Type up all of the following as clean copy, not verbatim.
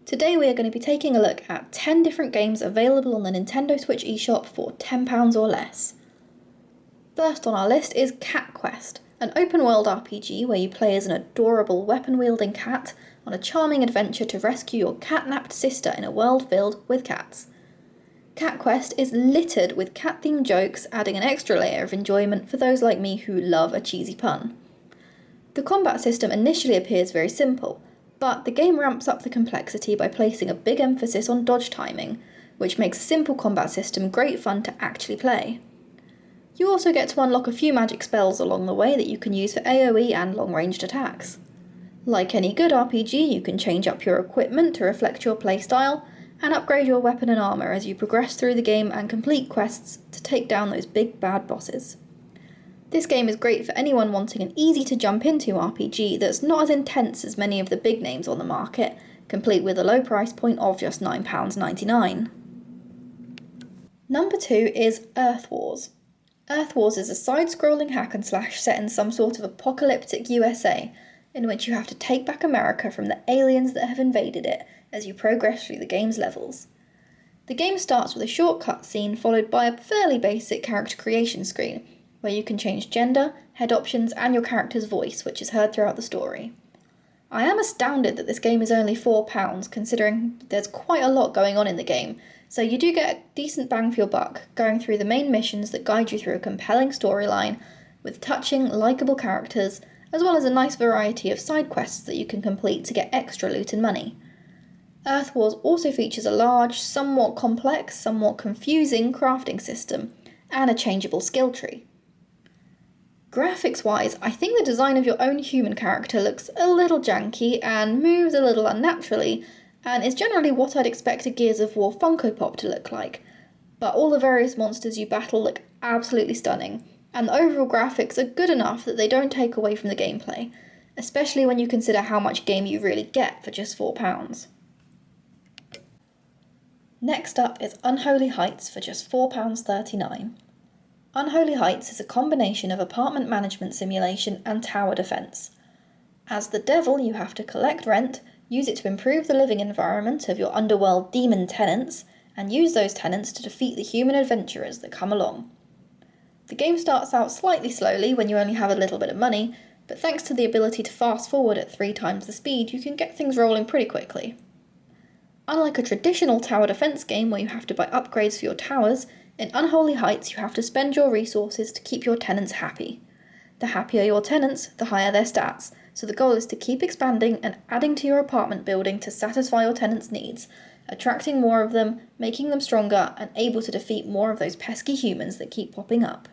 Today we are going to be taking a look at 10 different games available on the Nintendo Switch eShop for £10 or less. First on our list is Cat Quest, an open-world RPG where you play as an adorable weapon-wielding cat on a charming adventure to rescue your cat-napped sister in a world filled with cats. Cat Quest is littered with cat-themed jokes, adding an extra layer of enjoyment for those like me who love a cheesy pun. The combat system initially appears very simple, but the game ramps up the complexity by placing a big emphasis on dodge timing, which makes a simple combat system great fun to actually play. You also get to unlock a few magic spells along the way that you can use for AoE and long-ranged attacks. Like any good RPG, you can change up your equipment to reflect your playstyle, and upgrade your weapon and armour as you progress through the game and complete quests to take down those big bad bosses. This game is great for anyone wanting an easy to jump into RPG that's not as intense as many of the big names on the market, complete with a low price point of just £9.99. Number 2 is Earth Wars. Earth Wars is a side-scrolling hack and slash set in some sort of apocalyptic USA, in which you have to take back America from the aliens that have invaded it as you progress through the game's levels. The game starts with a short cutscene followed by a fairly basic character creation screen, where you can change gender, head options, and your character's voice, which is heard throughout the story. I am astounded that this game is only £4, considering there's quite a lot going on in the game, so you do get a decent bang for your buck, going through the main missions that guide you through a compelling storyline, with touching, likeable characters, as well as a nice variety of side quests that you can complete to get extra loot and money. Earth Wars also features a large, somewhat complex, somewhat confusing crafting system, and a changeable skill tree. Graphics-wise, I think the design of your own human character looks a little janky and moves a little unnaturally, and is generally what I'd expect a Gears of War Funko Pop to look like. But all the various monsters you battle look absolutely stunning, and the overall graphics are good enough that they don't take away from the gameplay, especially when you consider how much game you really get for just £4. Next up is Unholy Heights for just £4.39. Unholy Heights is a combination of apartment management simulation and tower defense. As the devil, you have to collect rent, use it to improve the living environment of your underworld demon tenants, and use those tenants to defeat the human adventurers that come along. The game starts out slightly slowly when you only have a little bit of money, but thanks to the ability to fast forward at 3 times the speed, you can get things rolling pretty quickly. Unlike a traditional tower defense game where you have to buy upgrades for your towers, in Unholy Heights you have to spend your resources to keep your tenants happy. The happier your tenants, the higher their stats, so the goal is to keep expanding and adding to your apartment building to satisfy your tenants' needs, attracting more of them, making them stronger, and able to defeat more of those pesky humans that keep popping up.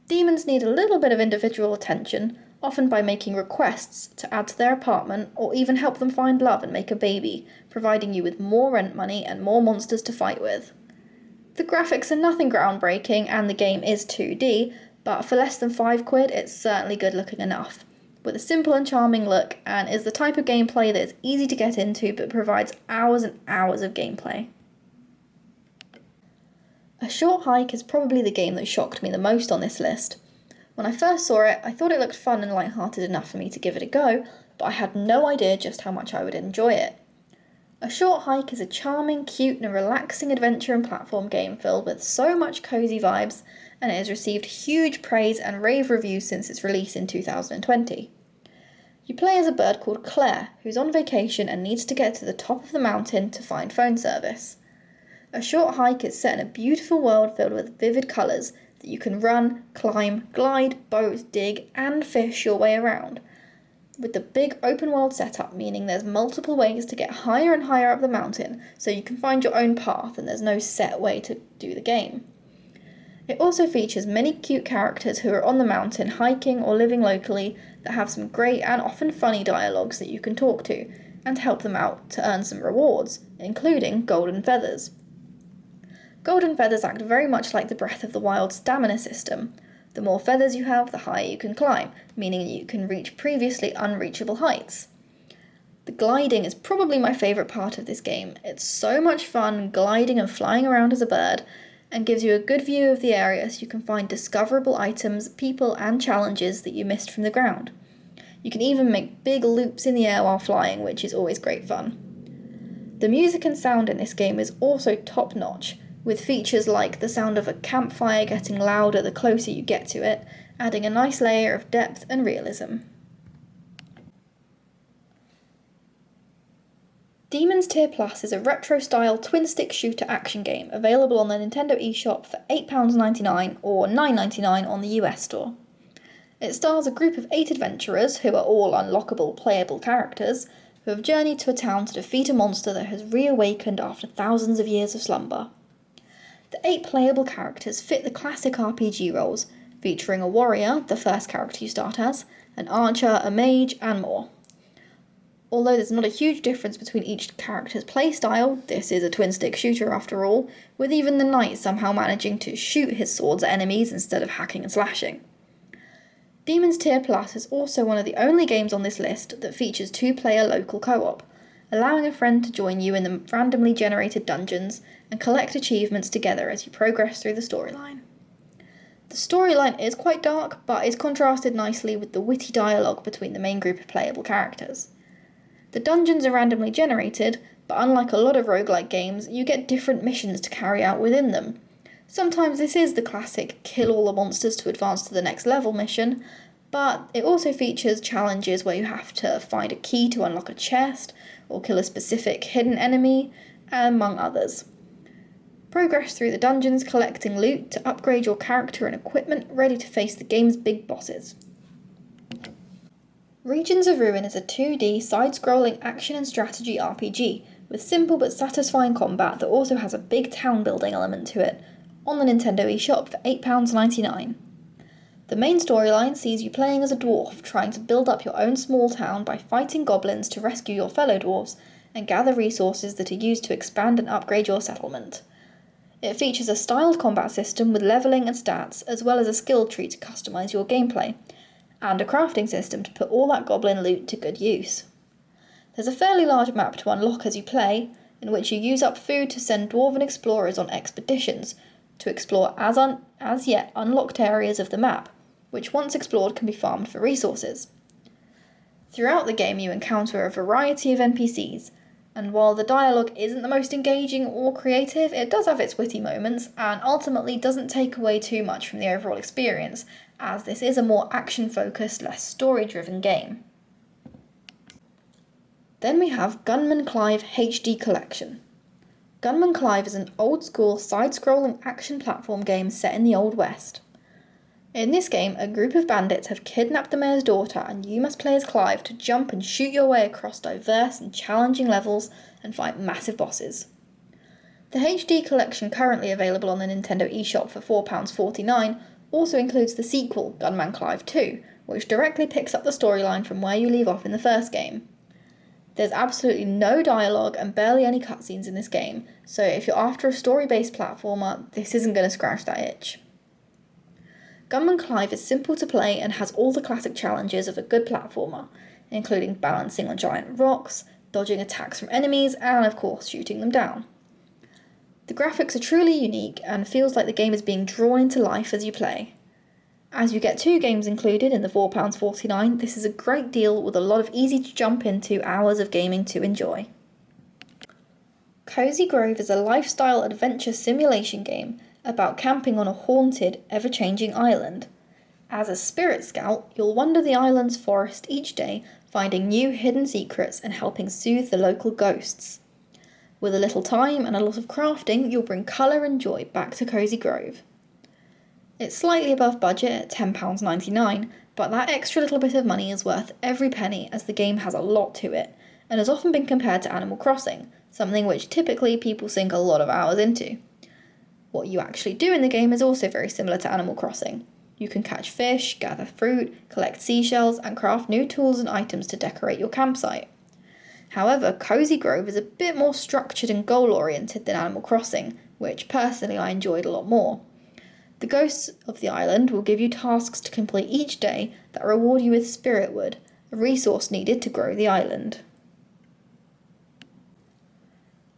Demons need a little bit of individual attention, often by making requests to add to their apartment or even help them find love and make a baby, providing you with more rent money and more monsters to fight with. The graphics are nothing groundbreaking and the game is 2D, but for less than £5 it's certainly good looking enough, with a simple and charming look, and is the type of gameplay that is easy to get into but provides hours and hours of gameplay. A Short Hike is probably the game that shocked me the most on this list. When I first saw it, I thought it looked fun and lighthearted enough for me to give it a go, but I had no idea just how much I would enjoy it. A Short Hike is a charming, cute and relaxing adventure and platform game filled with so much cozy vibes, and it has received huge praise and rave reviews since its release in 2020. You play as a bird called Claire, who's on vacation and needs to get to the top of the mountain to find phone service. A Short Hike is set in a beautiful world filled with vivid colours that you can run, climb, glide, boat, dig and fish your way around, with the big open world setup meaning there's multiple ways to get higher and higher up the mountain, so you can find your own path and there's no set way to do the game. It also features many cute characters who are on the mountain hiking or living locally that have some great and often funny dialogues that you can talk to and help them out to earn some rewards, including golden feathers. Golden feathers act very much like the Breath of the Wild stamina system. The more feathers you have, the higher you can climb, meaning you can reach previously unreachable heights. The gliding is probably my favourite part of this game. It's so much fun gliding and flying around as a bird, and gives you a good view of the area so you can find discoverable items, people and challenges that you missed from the ground. You can even make big loops in the air while flying, which is always great fun. The music and sound in this game is also top notch, with features like the sound of a campfire getting louder the closer you get to it, adding a nice layer of depth and realism. Demon's Tier Plus is a retro-style twin-stick shooter action game available on the Nintendo eShop for £8.99 or $9.99 on the US store. It stars a group of 8 adventurers, who are all unlockable playable characters, who have journeyed to a town to defeat a monster that has reawakened after thousands of years of slumber. The 8 playable characters fit the classic RPG roles, featuring a warrior, the first character you start as, an archer, a mage, and more. Although there's not a huge difference between each character's playstyle, this is a twin-stick shooter after all, with even the knight somehow managing to shoot his swords at enemies instead of hacking and slashing. Demon's Tier Plus is also one of the only games on this list that features 2-player local co-op, allowing a friend to join you in the randomly generated dungeons and collect achievements together as you progress through the storyline. The storyline is quite dark, but is contrasted nicely with the witty dialogue between the main group of playable characters. The dungeons are randomly generated, but unlike a lot of roguelike games, you get different missions to carry out within them. Sometimes this is the classic kill all the monsters to advance to the next level mission, but it also features challenges where you have to find a key to unlock a chest, or kill a specific hidden enemy, among others. Progress through the dungeons collecting loot to upgrade your character and equipment ready to face the game's big bosses. Regions of Ruin is a 2D side-scrolling action and strategy RPG with simple but satisfying combat that also has a big town-building element to it, on the Nintendo eShop for £8.99. The main storyline sees you playing as a dwarf, trying to build up your own small town by fighting goblins to rescue your fellow dwarves and gather resources that are used to expand and upgrade your settlement. It features a styled combat system with levelling and stats, as well as a skill tree to customise your gameplay, and a crafting system to put all that goblin loot to good use. There's a fairly large map to unlock as you play, in which you use up food to send dwarven explorers on expeditions to explore as yet unlocked areas of the map, which once explored can be farmed for resources. Throughout the game you encounter a variety of NPCs, and while the dialogue isn't the most engaging or creative, it does have its witty moments and ultimately doesn't take away too much from the overall experience, as this is a more action-focused, less story-driven game. Then we have Gunman Clive HD Collection. Gunman Clive is an old-school, side-scrolling action platform game set in the Old West. In this game, a group of bandits have kidnapped the mayor's daughter, and you must play as Clive to jump and shoot your way across diverse and challenging levels and fight massive bosses. The HD Collection, currently available on the Nintendo eShop for £4.49, also includes the sequel, Gunman Clive 2, which directly picks up the storyline from where you leave off in the first game. There's absolutely no dialogue and barely any cutscenes in this game, so if you're after a story-based platformer, this isn't going to scratch that itch. Gunman Clive is simple to play and has all the classic challenges of a good platformer, including balancing on giant rocks, dodging attacks from enemies, and of course shooting them down. The graphics are truly unique and feels like the game is being drawn into life as you play. As you get 2 games included in the £4.49, this is a great deal with a lot of easy to jump into hours of gaming to enjoy. Cozy Grove is a lifestyle adventure simulation game about camping on a haunted, ever-changing island. As a spirit scout, you'll wander the island's forest each day, finding new hidden secrets and helping soothe the local ghosts. With a little time and a lot of crafting, you'll bring colour and joy back to Cozy Grove. It's slightly above budget at £10.99, but that extra little bit of money is worth every penny, as the game has a lot to it, and has often been compared to Animal Crossing, something which typically people sink a lot of hours into. What you actually do in the game is also very similar to Animal Crossing. You can catch fish, gather fruit, collect seashells, and craft new tools and items to decorate your campsite. However, Cozy Grove is a bit more structured and goal-oriented than Animal Crossing, which personally I enjoyed a lot more. The ghosts of the island will give you tasks to complete each day that reward you with spirit wood, a resource needed to grow the island.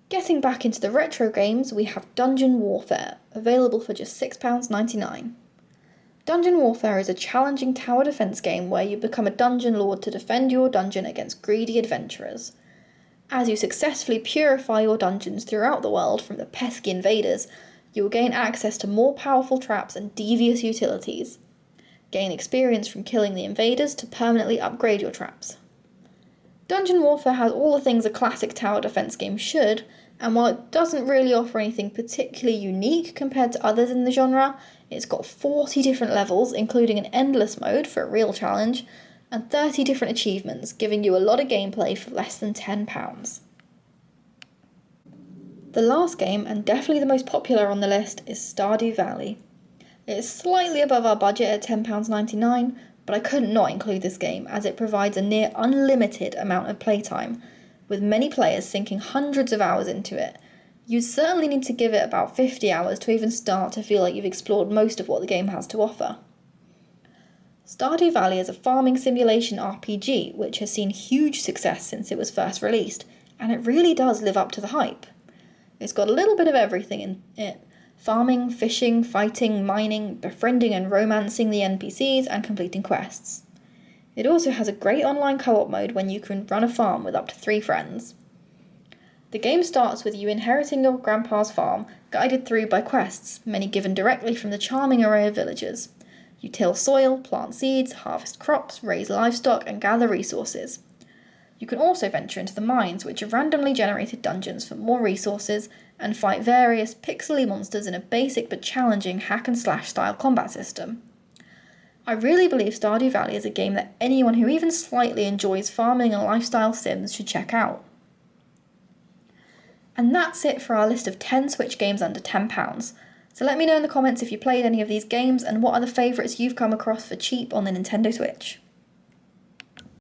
Getting back into the retro games, we have Dungeon Warfare, available for just £6.99. Dungeon Warfare is a challenging tower defense game where you become a dungeon lord to defend your dungeon against greedy adventurers. As you successfully purify your dungeons throughout the world from the pesky invaders, you will gain access to more powerful traps and devious utilities. Gain experience from killing the invaders to permanently upgrade your traps. Dungeon Warfare has all the things a classic tower defense game should, and while it doesn't really offer anything particularly unique compared to others in the genre, it's got 40 different levels, including an endless mode for a real challenge, and 30 different achievements, giving you a lot of gameplay for less than £10. The last game, and definitely the most popular on the list, is Stardew Valley. It is slightly above our budget at £10.99, but I could not include this game as it provides a near unlimited amount of playtime, with many players sinking hundreds of hours into it. You certainly need to give it about 50 hours to even start to feel like you've explored most of what the game has to offer. Stardew Valley is a farming simulation RPG which has seen huge success since it was first released, and it really does live up to the hype. It's got a little bit of everything in it: farming, fishing, fighting, mining, befriending and romancing the NPCs, and completing quests. It also has a great online co-op mode when you can run a farm with up to 3 friends. The game starts with you inheriting your grandpa's farm, guided through by quests, many given directly from the charming array of villagers. You till soil, plant seeds, harvest crops, raise livestock, and gather resources. You can also venture into the mines, which are randomly generated dungeons for more resources, and fight various pixely monsters in a basic but challenging hack-and-slash style combat system. I really believe Stardew Valley is a game that anyone who even slightly enjoys farming and lifestyle sims should check out. And that's it for our list of 10 Switch games under £10. So let me know in the comments if you played any of these games and what are the favourites you've come across for cheap on the Nintendo Switch.